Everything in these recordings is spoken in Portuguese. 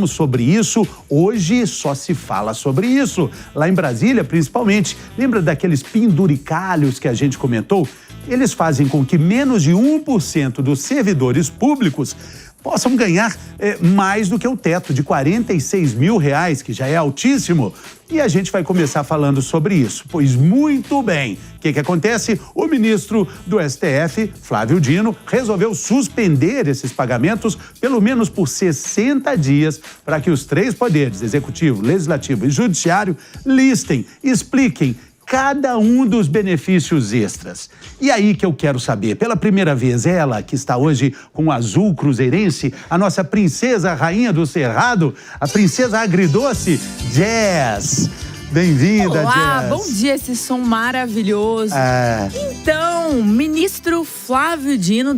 Sobre isso, hoje só se fala sobre isso. Lá em Brasília, principalmente, lembra daqueles penduricalhos que a gente comentou? Eles fazem com que menos de 1% dos servidores públicos possam ganhar mais do que o teto de R$46 mil, que já é altíssimo. E a gente vai começar falando sobre isso. Pois muito bem, o que acontece? O ministro do STF, Flávio Dino, resolveu suspender esses pagamentos pelo menos por 60 dias para que os três poderes, executivo, legislativo e judiciário, listem, expliquem cada um dos benefícios extras. E aí que eu quero saber, pela primeira vez, ela que está hoje com o azul cruzeirense, a nossa princesa rainha do Cerrado, a princesa agridoce, Jazz. Bem-vinda, Jazz. Olá, bom dia, esse som maravilhoso. Então, ministro Flávio Dino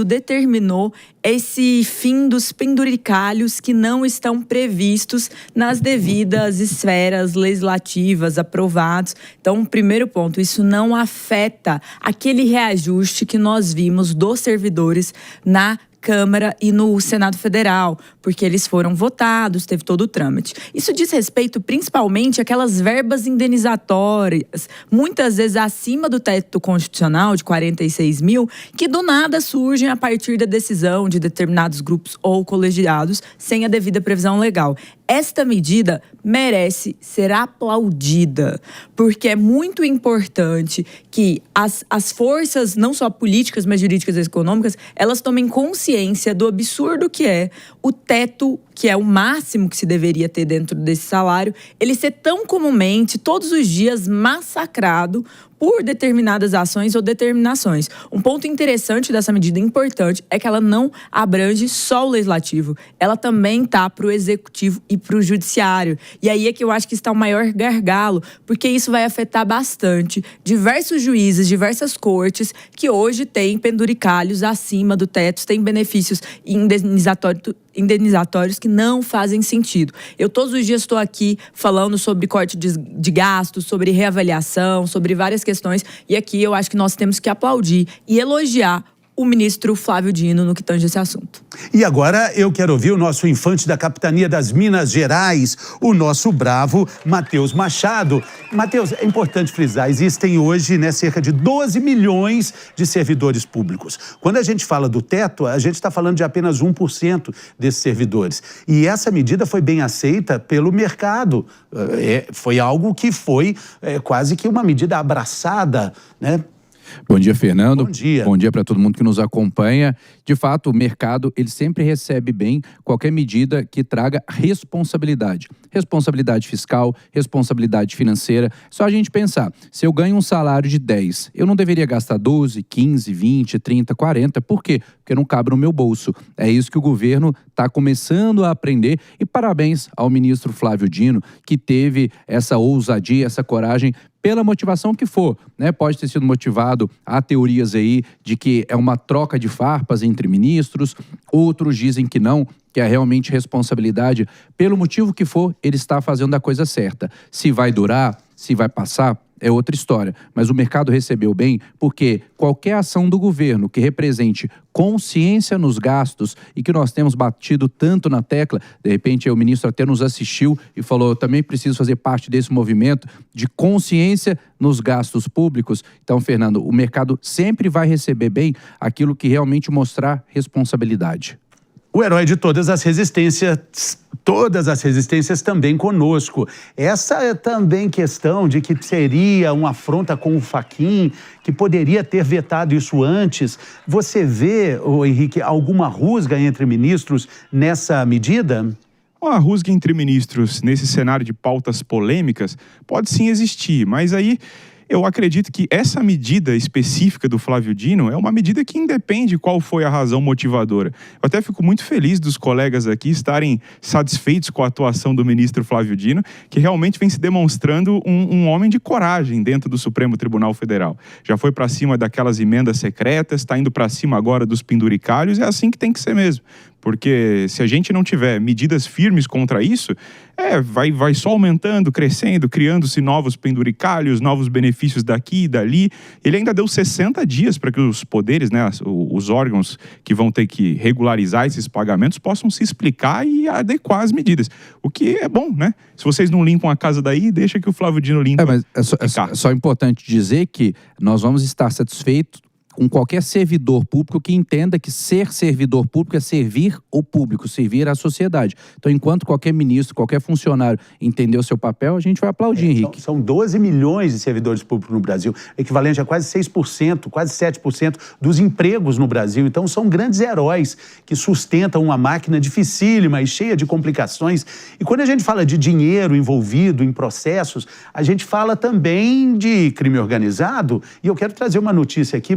determinou esse fim dos penduricalhos que não estão previstos nas devidas esferas legislativas aprovados. Então, primeiro ponto, isso não afeta aquele reajuste que nós vimos dos servidores na Câmara e no Senado Federal, porque eles foram votados, teve todo o trâmite. Isso diz respeito principalmente àquelas verbas indenizatórias, muitas vezes acima do teto constitucional de 46 mil, que do nada surgem a partir da decisão de determinados grupos ou colegiados sem a devida previsão legal. Esta medida merece ser aplaudida, porque é muito importante que as forças, não só políticas, mas jurídicas e econômicas, elas tomem consciência do absurdo que é o teto, que é o máximo que se deveria ter dentro desse salário, ele ser tão comumente, todos os dias, massacrado por determinadas ações ou determinações. Um ponto interessante dessa medida, importante, é que ela não abrange só o legislativo. Ela também está para o executivo e para o judiciário. E aí é que eu acho que está o maior gargalo, porque isso vai afetar bastante diversos juízes, diversas cortes, que hoje têm penduricalhos acima do teto, têm benefícios indenizatórios que não fazem sentido. Eu todos os dias estou aqui falando sobre corte de gastos, sobre reavaliação, sobre várias questões, e aqui eu acho que nós temos que aplaudir e elogiar o ministro Flávio Dino no que tange esse assunto. E agora eu quero ouvir o nosso infante da capitania das Minas Gerais, o nosso bravo Matheus Machado. Matheus, é importante frisar, existem hoje cerca de 12 milhões de servidores públicos. Quando a gente fala do teto, a gente está falando de apenas 1% desses servidores. E essa medida foi bem aceita pelo mercado. Foi algo que foi quase que uma medida abraçada, né? Bom dia, Fernando. Bom dia. Bom dia para todo mundo que nos acompanha. De fato, o mercado, ele sempre recebe bem qualquer medida que traga responsabilidade. Responsabilidade fiscal, responsabilidade financeira. Só a gente pensar, se eu ganho um salário de 10, eu não deveria gastar 12, 15, 20, 30, 40. Por quê? Porque não cabe no meu bolso. É isso que o governo está começando a aprender. E parabéns ao ministro Flávio Dino, que teve essa ousadia, essa coragem, pela motivação que for, né? Pode ter sido motivado, há teorias aí de que é uma troca de farpas entre ministros, outros dizem que não, que é realmente responsabilidade. Pelo motivo que for, ele está fazendo a coisa certa. Se vai durar, se vai passar, é outra história. Mas o mercado recebeu bem porque qualquer ação do governo que represente consciência nos gastos e que nós temos batido tanto na tecla, de repente o ministro até nos assistiu e falou, eu também preciso fazer parte desse movimento de consciência nos gastos públicos. Então, Fernando, o mercado sempre vai receber bem aquilo que realmente mostrar responsabilidade. O herói de todas as resistências também conosco. Essa é também questão de que seria uma afronta com o Fachin, que poderia ter vetado isso antes. Você vê, Henrique, alguma rusga entre ministros nessa medida? A rusga entre ministros nesse cenário de pautas polêmicas pode sim existir, mas aí eu acredito que essa medida específica do Flávio Dino é uma medida que independe qual foi a razão motivadora. Eu até fico muito feliz dos colegas aqui estarem satisfeitos com a atuação do ministro Flávio Dino, que realmente vem se demonstrando um homem de coragem dentro do Supremo Tribunal Federal. Já foi para cima daquelas emendas secretas, está indo para cima agora dos penduricalhos, é assim que tem que ser mesmo. porque se a gente não tiver medidas firmes contra isso, vai só aumentando, crescendo, criando-se novos penduricalhos, novos benefícios daqui e dali. Ele ainda deu 60 dias para que os poderes, né, os órgãos que vão ter que regularizar esses pagamentos possam se explicar e adequar as medidas. O que é bom, né? Se vocês não limpam a casa daí, deixa que o Flávio Dino limpa. Mas é só importante dizer que nós vamos estar satisfeitos com qualquer servidor público que entenda que ser servidor público é servir o público, servir a sociedade. Então, enquanto qualquer ministro, qualquer funcionário entender o seu papel, a gente vai aplaudir, Henrique. São 12 milhões de servidores públicos no Brasil, equivalente a quase 6%, quase 7% dos empregos no Brasil. Então, são grandes heróis que sustentam uma máquina dificílima e cheia de complicações. E quando a gente fala de dinheiro envolvido em processos, a gente fala também de crime organizado. E eu quero trazer uma notícia aqui